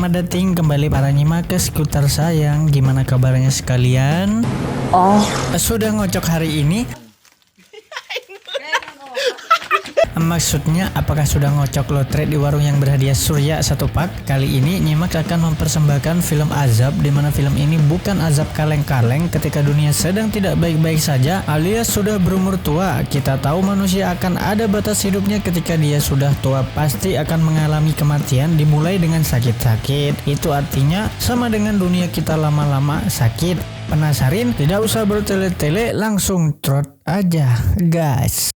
selamat datang kembali para nyimak ke skuter sayang. Gimana kabarnya sekalian? Sudah ngocok hari ini? Maksudnya apakah sudah ngocok lotre di warung yang berhadiah surya satu pak? Kali ini Nyimak akan mempersembahkan film azab, di mana film ini bukan azab kaleng-kaleng ketika dunia sedang tidak baik-baik saja alias sudah berumur tua. Kita tahu manusia akan ada batas hidupnya, ketika dia sudah tua pasti akan mengalami kematian dimulai dengan sakit-sakit. Itu artinya sama dengan dunia kita lama-lama sakit. Penasarin? Tidak usah bertele-tele, langsung trot aja guys.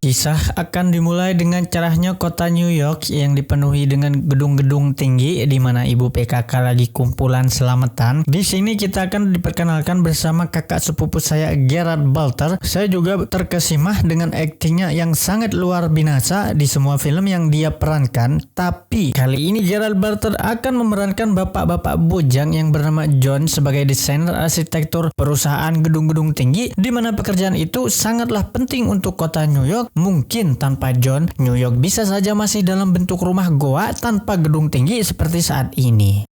Kisah akan dimulai dengan cerahnya kota New York yang dipenuhi dengan gedung-gedung tinggi di mana ibu PKK lagi kumpulan selamatan. Di sini kita akan diperkenalkan bersama kakak sepupu saya Gerard Butler. Saya juga terkesima dengan aktingnya yang sangat luar biasa di semua film yang dia perankan. Tapi kali ini Gerard Butler akan memerankan bapak-bapak bujang yang bernama John sebagai desainer arsitektur perusahaan gedung-gedung tinggi, di mana pekerjaan itu sangatlah penting untuk kota New York. Mungkin tanpa John, New York bisa saja masih dalam bentuk rumah goa tanpa gedung tinggi seperti saat ini.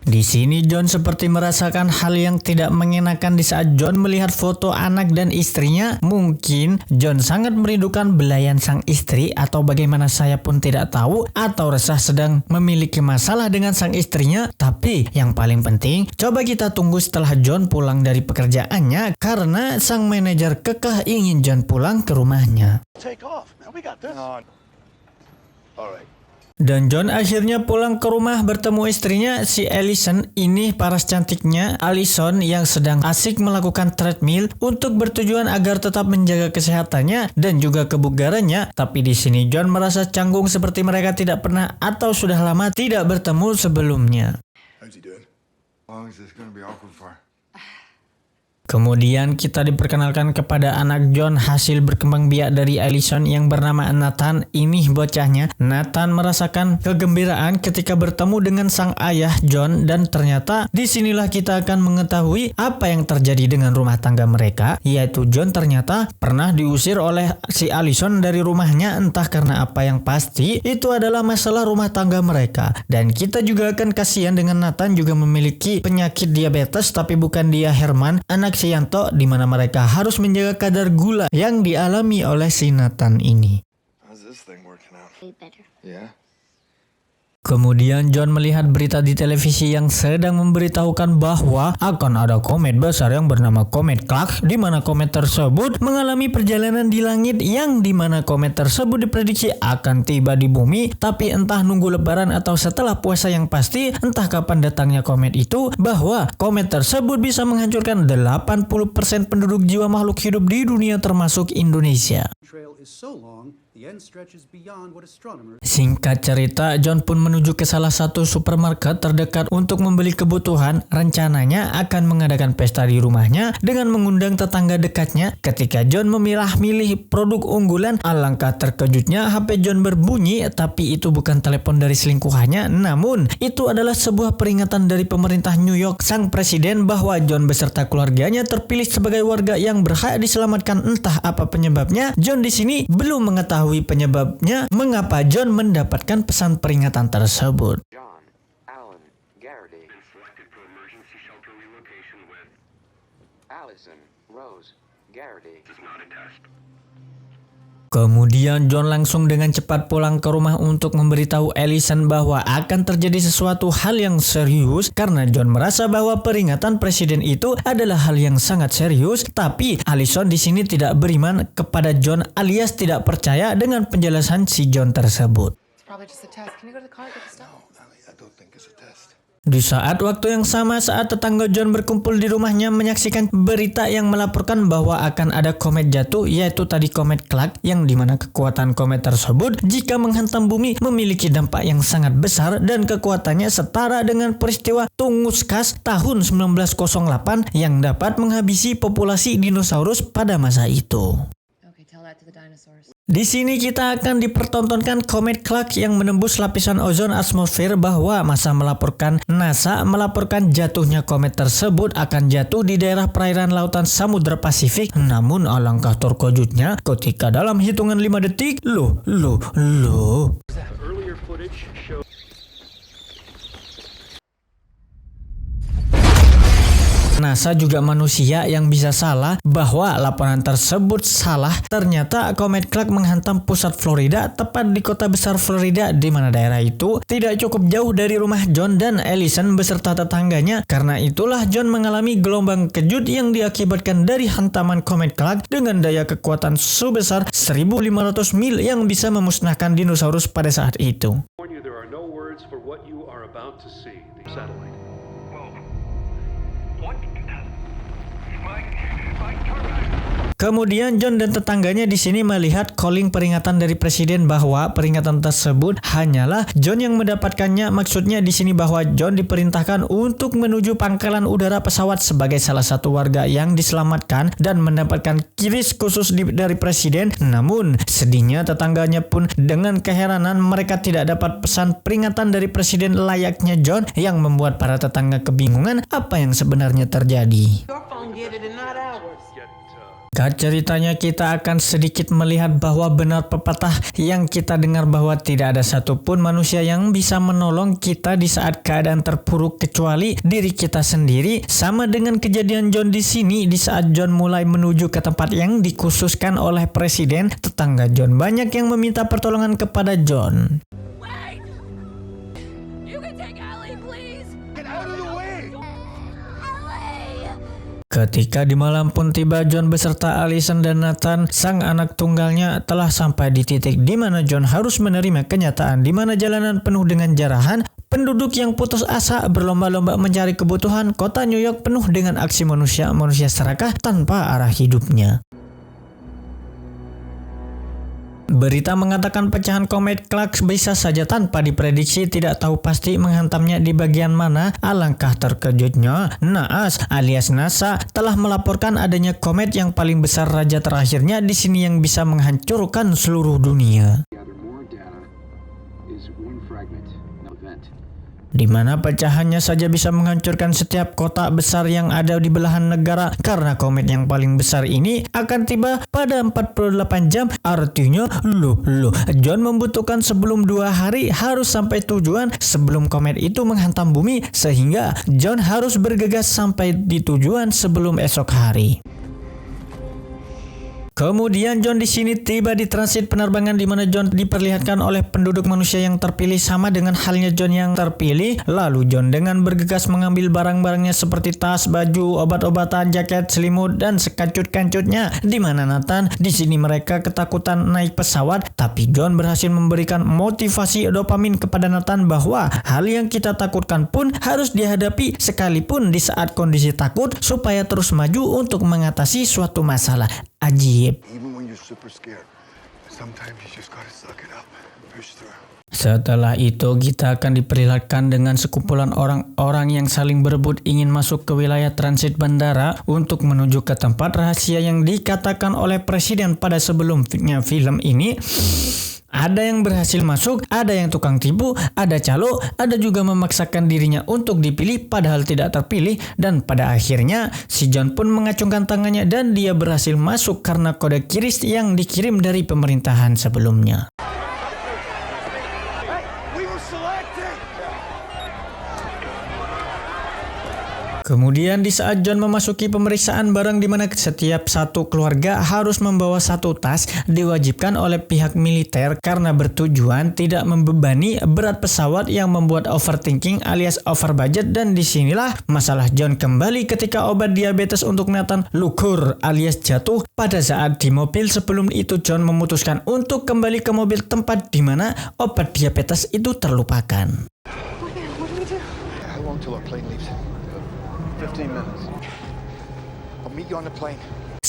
Di sini John seperti merasakan hal yang tidak mengenakan di saat John melihat foto anak dan istrinya. Mungkin John sangat merindukan belayan sang istri, atau bagaimana saya pun tidak tahu, atau resah sedang memiliki masalah dengan sang istrinya. Tapi yang paling penting, coba kita tunggu setelah John pulang dari pekerjaannya, karena sang manajer kekeh ingin John pulang ke rumahnya. Dan John akhirnya pulang ke rumah bertemu istrinya si Allison. Ini paras cantiknya Allison yang sedang asik melakukan treadmill untuk bertujuan agar tetap menjaga kesehatannya dan juga kebugarannya. Tapi di sini John merasa canggung seperti mereka tidak pernah atau sudah lama tidak bertemu sebelumnya. Kemudian kita diperkenalkan kepada anak John hasil berkembang biak dari Allison yang bernama Nathan. Ini bocahnya. Nathan merasakan kegembiraan ketika bertemu dengan sang ayah John, dan ternyata disinilah kita akan mengetahui apa yang terjadi dengan rumah tangga mereka, yaitu John ternyata pernah diusir oleh si Allison dari rumahnya, entah karena apa. Yang pasti itu adalah masalah rumah tangga mereka. Dan kita juga akan kasihan dengan Nathan juga memiliki penyakit diabetes, tapi bukan dia Herman, anak Sianto, di mana mereka harus menjaga kadar gula yang dialami oleh si Nathan ini. Kemudian John melihat berita di televisi yang sedang memberitahukan bahwa akan ada komet besar yang bernama komet Clark, di mana komet tersebut mengalami perjalanan di langit, yang di mana komet tersebut diprediksi akan tiba di bumi, tapi entah nunggu lebaran atau setelah puasa. Yang pasti entah kapan datangnya komet itu, bahwa komet tersebut bisa menghancurkan 80% penduduk jiwa makhluk hidup di dunia termasuk Indonesia. Singkat cerita, John pun menuju ke salah satu supermarket terdekat untuk membeli kebutuhan. Rencananya akan mengadakan pesta di rumahnya dengan mengundang tetangga dekatnya. Ketika John memilah-milih produk unggulan, alangkah terkejutnya HP John berbunyi, tapi itu bukan telepon dari selingkuhannya, namun itu adalah sebuah peringatan dari pemerintah New York, sang presiden, bahwa John beserta keluarganya terpilih sebagai warga yang berhak diselamatkan. Entah apa penyebabnya, John di sini belum mengetahui penyebabnya mengapa John mendapatkan pesan peringatan tersebut. Kemudian John langsung dengan cepat pulang ke rumah untuk memberitahu Allison bahwa akan terjadi sesuatu hal yang serius, karena John merasa bahwa peringatan presiden itu adalah hal yang sangat serius. Tapi Allison di sini tidak beriman kepada John, alias tidak percaya dengan penjelasan si John tersebut. Di saat waktu yang sama, saat tetangga John berkumpul di rumahnya menyaksikan berita yang melaporkan bahwa akan ada komet jatuh, yaitu tadi komet Clark, yang dimana kekuatan komet tersebut jika menghantam bumi memiliki dampak yang sangat besar, dan kekuatannya setara dengan peristiwa Tunguska tahun 1908 yang dapat menghabisi populasi dinosaurus pada masa itu. Di sini kita akan dipertontonkan komet Clark yang menembus lapisan ozon atmosfer bahwa NASA melaporkan jatuhnya komet tersebut akan jatuh di daerah perairan lautan Samudra Pasifik. Namun alangkah terkejutnya ketika dalam hitungan 5 detik, loh. NASA juga manusia yang bisa salah bahwa laporan tersebut salah. Ternyata komet Clark menghantam pusat Florida, tepat di kota besar Florida, di mana daerah itu tidak cukup jauh dari rumah John dan Allison beserta tetangganya. Karena itulah John mengalami gelombang kejut yang diakibatkan dari hantaman komet Clark dengan daya kekuatan sebesar 1.500 mil yang bisa memusnahkan dinosaurus pada saat itu. Kemudian John dan tetangganya di sini melihat calling peringatan dari presiden bahwa peringatan tersebut hanyalah John yang mendapatkannya. Maksudnya di sini bahwa John diperintahkan untuk menuju pangkalan udara pesawat sebagai salah satu warga yang diselamatkan dan mendapatkan kiris khusus dari presiden. Namun sedihnya tetangganya pun dengan keheranan mereka tidak dapat pesan peringatan dari presiden layaknya John, yang membuat para tetangga kebingungan apa yang sebenarnya terjadi. Ceritanya kita akan sedikit melihat bahwa benar pepatah yang kita dengar bahwa tidak ada satupun manusia yang bisa menolong kita di saat keadaan terpuruk kecuali diri kita sendiri. Sama dengan kejadian John di sini, di saat John mulai menuju ke tempat yang dikhususkan oleh presiden, tetangga John banyak yang meminta pertolongan kepada John. Ketika di malam pun tiba, John beserta Allison dan Nathan, sang anak tunggalnya, telah sampai di titik di mana John harus menerima kenyataan di mana jalanan penuh dengan jarahan. Penduduk yang putus asa berlomba-lomba mencari kebutuhan. Kota New York penuh dengan aksi manusia serakah tanpa arah hidupnya. Berita mengatakan pecahan komet Clark bisa saja tanpa diprediksi, tidak tahu pasti menghantamnya di bagian mana. Alangkah terkejutnya, NAS alias NASA telah melaporkan adanya komet yang paling besar raja terakhirnya di sini yang bisa menghancurkan seluruh dunia. Di mana pecahannya saja bisa menghancurkan setiap kota besar yang ada di belahan negara. Karena komet yang paling besar ini akan tiba pada 48 jam. Artinya, John membutuhkan sebelum 2 hari harus sampai tujuan sebelum komet itu menghantam bumi. Sehingga John harus bergegas sampai di tujuan sebelum esok hari. Kemudian John di sini tiba di transit penerbangan di mana John diperlihatkan oleh penduduk manusia yang terpilih sama dengan halnya John yang terpilih. Lalu John dengan bergegas mengambil barang-barangnya seperti tas, baju, obat-obatan, jaket, selimut, dan sekancut-kancutnya. Di mana Nathan di sini mereka ketakutan naik pesawat, tapi John berhasil memberikan motivasi dopamin kepada Nathan bahwa hal yang kita takutkan pun harus dihadapi sekalipun di saat kondisi takut supaya terus maju untuk mengatasi suatu masalah. Ajib. Setelah itu kita akan diperlihatkan dengan sekumpulan orang-orang yang saling berebut ingin masuk ke wilayah transit bandara untuk menuju ke tempat rahasia yang dikatakan oleh presiden pada sebelumnya film ini. Ada yang berhasil masuk, ada yang tukang tipu, ada calo, ada juga memaksakan dirinya untuk dipilih padahal tidak terpilih. Dan pada akhirnya si John pun mengacungkan tangannya dan dia berhasil masuk karena kode kiris yang dikirim dari pemerintahan sebelumnya. Kemudian di saat John memasuki pemeriksaan barang di mana setiap satu keluarga harus membawa satu tas, diwajibkan oleh pihak militer karena bertujuan tidak membebani berat pesawat yang membuat overthinking alias over budget. Dan disinilah masalah John kembali ketika obat diabetes untuk Nathan lukur alias jatuh pada saat di mobil. Sebelum itu John memutuskan untuk kembali ke mobil tempat di mana obat diabetes itu terlupakan. 15 minutes. I'll meet you on the plane.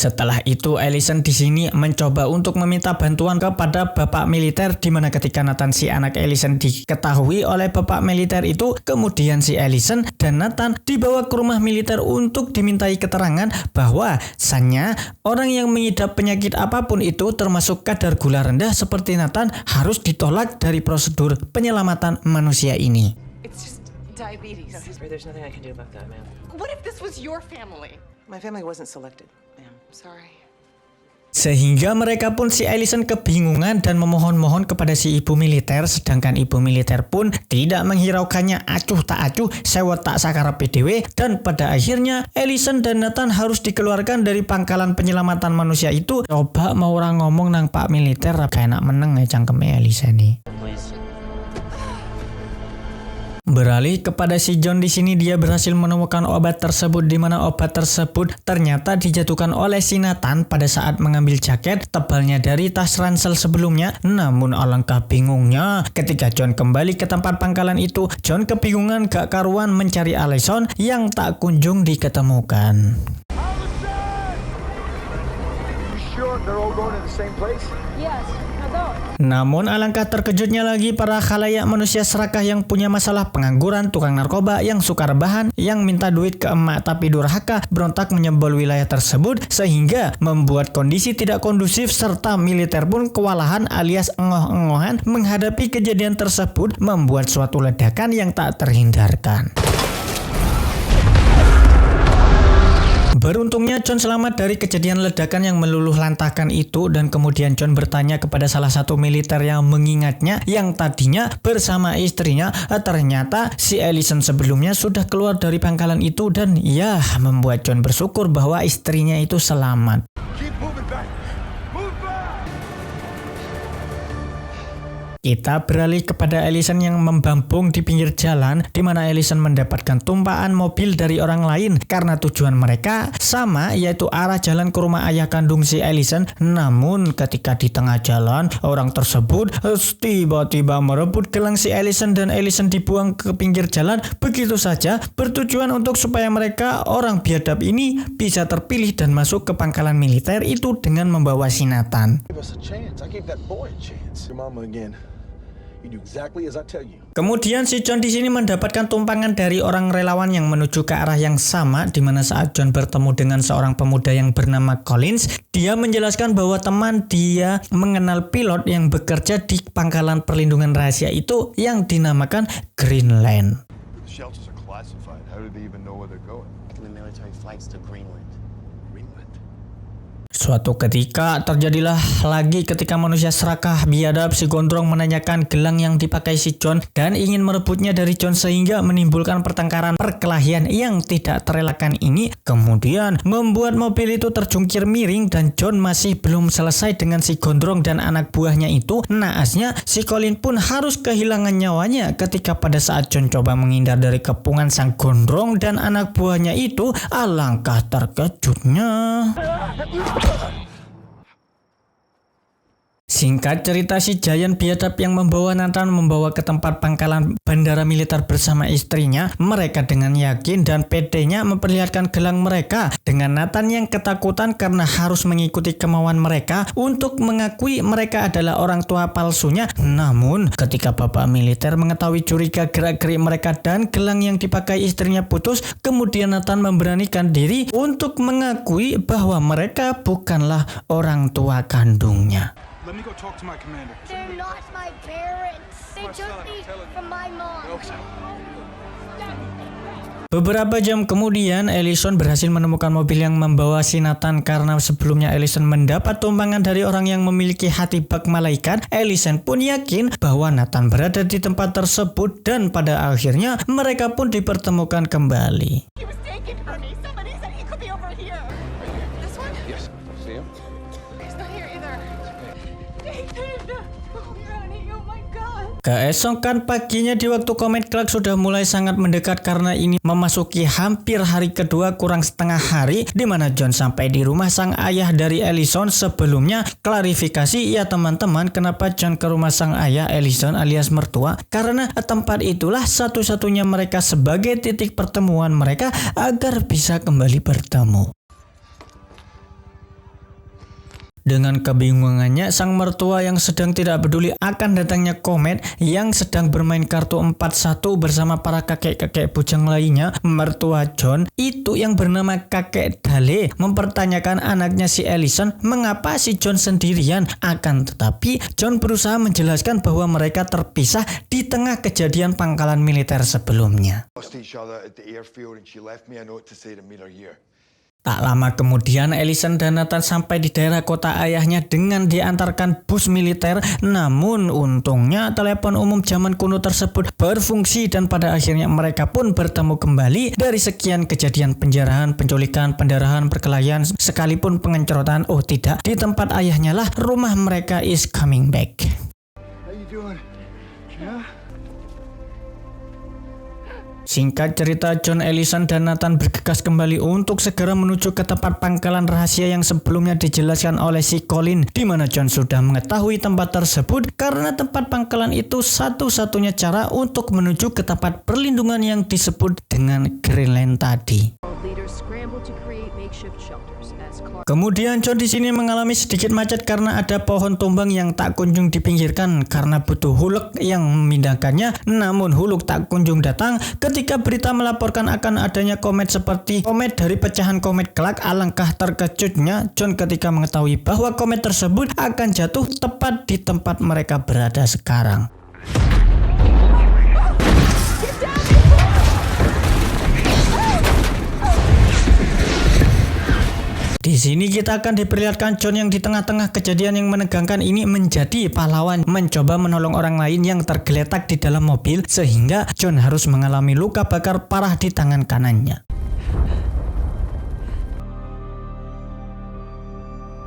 Setelah itu Allison di sini mencoba untuk meminta bantuan kepada bapak militer, di mana ketika Nathan si anak Allison diketahui oleh bapak militer itu, kemudian si Allison dan Nathan dibawa ke rumah militer untuk dimintai keterangan bahwa bahwasannya orang yang mengidap penyakit apapun itu termasuk kadar gula rendah seperti Nathan harus ditolak dari prosedur penyelamatan manusia ini. It's just diabetes. There's nothing I can do about that, ma'am. What if this was your family? My family wasn't selected, ma'am. Sorry. Sehingga mereka pun si Allison kebingungan dan memohon-mohon kepada si ibu militer, sedangkan ibu militer pun tidak menghiraukannya acuh tak acuh, sewot tak sakara PDW, dan pada akhirnya Allison dan Nathan harus dikeluarkan dari pangkalan penyelamatan manusia itu. Coba mau orang ngomong nang pak militer kayak enak meneng ya cangkeme Allison nih. Beralih kepada si John, di sini dia berhasil menemukan obat tersebut, di mana obat tersebut ternyata dijatuhkan oleh si Nathan pada saat mengambil jaket tebalnya dari tas ransel sebelumnya. Namun alangkah bingungnya ketika John kembali ke tempat pangkalan itu, John kebingungan gak karuan mencari Allison yang tak kunjung diketemukan. Namun alangkah terkejutnya lagi para khalayak manusia serakah yang punya masalah pengangguran, tukang narkoba yang suka rebahan, yang minta duit ke emak tapi durhaka, berontak menyebol wilayah tersebut sehingga membuat kondisi tidak kondusif, serta militer pun kewalahan alias engoh-engohan menghadapi kejadian tersebut, membuat suatu ledakan yang tak terhindarkan. Beruntungnya John selamat dari kejadian ledakan yang meluluh lantahkan itu, dan kemudian John bertanya kepada salah satu militer yang mengingatnya yang tadinya bersama istrinya. Ternyata si Allison sebelumnya sudah keluar dari pangkalan itu, dan ya membuat John bersyukur bahwa istrinya itu selamat. Kita beralih kepada Allison yang membambung di pinggir jalan, di mana Allison mendapatkan tumpahan mobil dari orang lain karena tujuan mereka sama, yaitu arah jalan ke rumah ayah kandung si Allison. Namun ketika di tengah jalan, orang tersebut tiba-tiba merebut gelang si Allison dan Allison dibuang ke pinggir jalan begitu saja, bertujuan untuk supaya mereka orang biadab ini bisa terpilih dan masuk ke pangkalan militer itu dengan membawa si Nathan. Kemudian si John di sini mendapatkan tumpangan dari orang relawan yang menuju ke arah yang sama, di mana saat John bertemu dengan seorang pemuda yang bernama Collins, dia menjelaskan bahwa teman dia mengenal pilot yang bekerja di pangkalan perlindungan rahasia itu yang dinamakan Greenland. Suatu ketika terjadilah lagi ketika manusia serakah biadab si gondrong menanyakan gelang yang dipakai si John dan ingin merebutnya dari John, sehingga menimbulkan pertengkaran perkelahian yang tidak terelakkan ini. Kemudian membuat mobil itu terjungkir miring dan John masih belum selesai dengan si gondrong dan anak buahnya itu. Naasnya si Colin pun harus kehilangan nyawanya ketika pada saat John coba menghindar dari kepungan sang gondrong dan anak buahnya itu. Alangkah terkejutnya. Singkat cerita, si Giant biadab yang membawa Nathan membawa ke tempat pangkalan bandara militer bersama istrinya. Mereka dengan yakin dan pedenya memperlihatkan gelang mereka, dengan Nathan yang ketakutan karena harus mengikuti kemauan mereka untuk mengakui mereka adalah orang tua palsunya. Namun ketika bapak militer mengetahui curiga gerak-gerik mereka dan gelang yang dipakai istrinya putus, kemudian Nathan memberanikan diri untuk mengakui bahwa mereka bukanlah orang tua kandungnya. Let me go talk to my commander. They're not my parents. They took me from my mom. Beberapa jam kemudian, Allison berhasil menemukan mobil yang membawa si Nathan karena sebelumnya Allison mendapat tumpangan dari orang yang memiliki hati bak malaikat. Allison pun yakin bahwa Nathan berada di tempat tersebut dan pada akhirnya mereka pun dipertemukan kembali. He was taken from me. Somebody said he could be over here. This one? Yes, see him? He's not here either. Nathan! Oh, Ronnie, oh my God. Keesokan paginya di waktu Comet Clark sudah mulai sangat mendekat karena ini memasuki hampir hari kedua kurang setengah hari, di mana John sampai di rumah sang ayah dari Allison. Sebelumnya klarifikasi ya teman-teman, kenapa John ke rumah sang ayah Allison alias mertua, karena tempat itulah satu-satunya mereka sebagai titik pertemuan mereka agar bisa kembali bertemu. Dengan kebingungannya, sang mertua yang sedang tidak peduli akan datangnya komet yang sedang bermain kartu 41 bersama para kakek-kakek bujang lainnya, mertua John itu yang bernama kakek Dale mempertanyakan anaknya si Ellison mengapa si John sendirian. Akan tetapi John berusaha menjelaskan bahwa mereka terpisah di tengah kejadian pangkalan militer sebelumnya. Lost each other at the airfield and she left me a note to say to meet her here. Tak lama kemudian Ellison dan Nathan sampai di daerah kota ayahnya dengan diantarkan bus militer. Namun untungnya telepon umum zaman kuno tersebut berfungsi dan pada akhirnya mereka pun bertemu kembali dari sekian kejadian penjarahan, penculikan, pendarahan, perkelahian, sekalipun pengencrotan. Oh tidak, di tempat ayahnya lah rumah mereka is coming back. How you doing? Yeah? Singkat cerita, John, Ellison, dan Nathan bergegas kembali untuk segera menuju ke tempat pangkalan rahasia yang sebelumnya dijelaskan oleh si Colin, di mana John sudah mengetahui tempat tersebut karena tempat pangkalan itu satu-satunya cara untuk menuju ke tempat perlindungan yang disebut dengan Greenland tadi. Kemudian John di sini mengalami sedikit macet karena ada pohon tumbang yang tak kunjung dipinggirkan karena butuh Hulk yang memindahkannya. Namun Hulk tak kunjung datang ketika berita melaporkan akan adanya komet seperti komet dari pecahan komet kelak. Alangkah terkejutnya John ketika mengetahui bahwa komet tersebut akan jatuh tepat di tempat mereka berada sekarang. Di sini kita akan diperlihatkan John yang di tengah-tengah kejadian yang menegangkan ini menjadi pahlawan, mencoba menolong orang lain yang tergeletak di dalam mobil sehingga John harus mengalami luka bakar parah di tangan kanannya.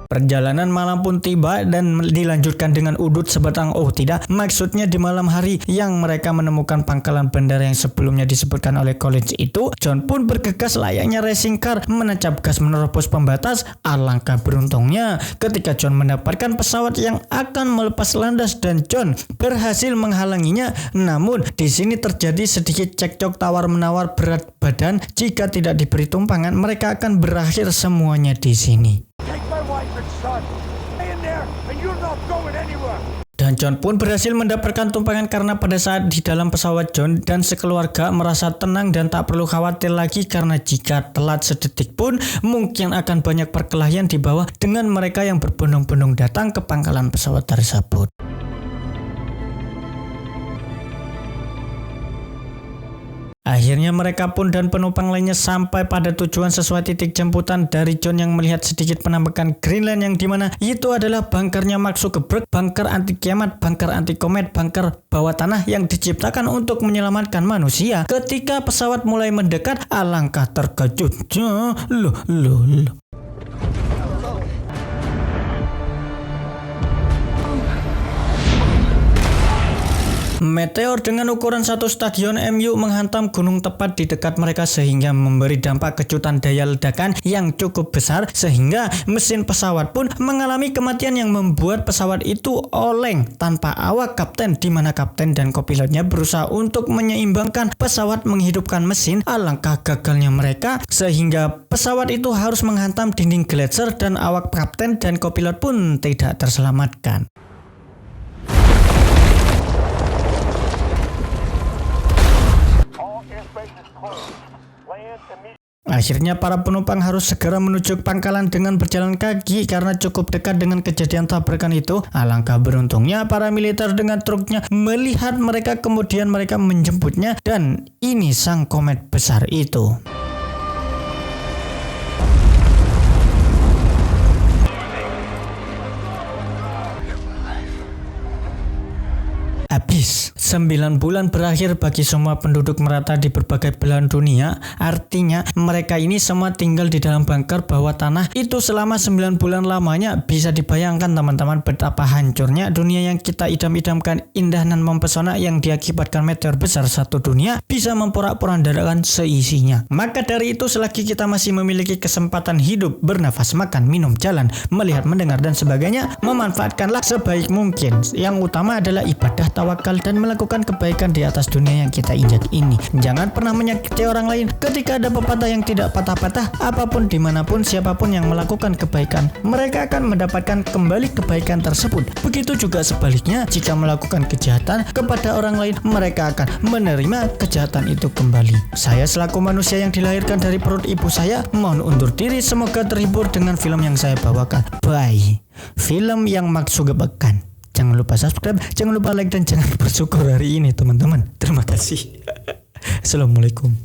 Perjalanan malam pun tiba dan dilanjutkan dengan udut sebatang. Oh tidak, maksudnya di malam hari yang mereka menemukan pangkalan bandara yang sebelumnya disebutkan oleh Collins itu, John pun bergegas layaknya racing car menancap gas menerobos pembatas. Alangkah beruntungnya ketika John mendapatkan pesawat yang akan melepas landas dan John berhasil menghalanginya. Namun di sini terjadi sedikit cekcok tawar-menawar berat badan. Jika tidak diberi tumpangan, mereka akan berakhir semuanya di sini. Dan John pun berhasil mendapatkan tumpangan karena pada saat di dalam pesawat John dan sekeluarga merasa tenang dan tak perlu khawatir lagi karena jika telat sedetik pun mungkin akan banyak perkelahian di bawah dengan mereka yang berbondong-bondong datang ke pangkalan pesawat tersebut. Akhirnya mereka pun dan penumpang lainnya sampai pada tujuan sesuai titik jemputan dari John yang melihat sedikit penampakan Greenland yang dimana itu adalah bunkernya Mark Zuckerberg, bunker anti kiamat, bunker anti komet, bunker bawah tanah yang diciptakan untuk menyelamatkan manusia. Ketika pesawat mulai mendekat, alangkah terkejutnya. Loh. Meteor dengan ukuran satu stadion MU menghantam gunung tepat di dekat mereka sehingga memberi dampak kejutan daya ledakan yang cukup besar sehingga mesin pesawat pun mengalami kematian yang membuat pesawat itu oleng tanpa awak kapten, di mana kapten dan kopilotnya berusaha untuk menyeimbangkan pesawat menghidupkan mesin. Alangkah gagalnya mereka sehingga pesawat itu harus menghantam dinding gletser dan awak kapten dan kopilot pun tidak terselamatkan. Akhirnya para penumpang harus segera menuju pangkalan dengan berjalan kaki karena cukup dekat dengan kejadian tabrakan itu. Alangkah beruntungnya para militer dengan truknya melihat mereka, kemudian mereka menjemputnya dan ini sang komet besar itu. Habis. 9 bulan berakhir bagi semua penduduk merata di berbagai belahan dunia. Artinya mereka ini semua tinggal di dalam bunker bawah tanah itu selama 9 bulan lamanya. Bisa dibayangkan teman-teman betapa hancurnya dunia yang kita idam-idamkan indah dan mempesona yang diakibatkan meteor besar satu dunia bisa memporak-porandakan seisinya. Maka dari itu selagi kita masih memiliki kesempatan hidup, bernafas, makan, minum, jalan, melihat, mendengar dan sebagainya, memanfaatkanlah sebaik mungkin. Yang utama adalah ibadah, tawakal dan melakukan melakukan kebaikan di atas dunia yang kita injak ini. Jangan pernah menyakiti orang lain. Ketika ada pepatah yang tidak patah-patah, apapun dimanapun siapapun yang melakukan kebaikan, mereka akan mendapatkan kembali kebaikan tersebut. Begitu juga sebaliknya, jika melakukan kejahatan kepada orang lain, mereka akan menerima kejahatan itu kembali. Saya selaku manusia yang dilahirkan dari perut ibu saya, mohon undur diri. Semoga terhibur dengan film yang saya bawakan. Bye. Film yang maksudkan. Jangan lupa subscribe, jangan lupa like, dan jangan bersyukur hari ini teman-teman. Terima kasih. Assalamualaikum.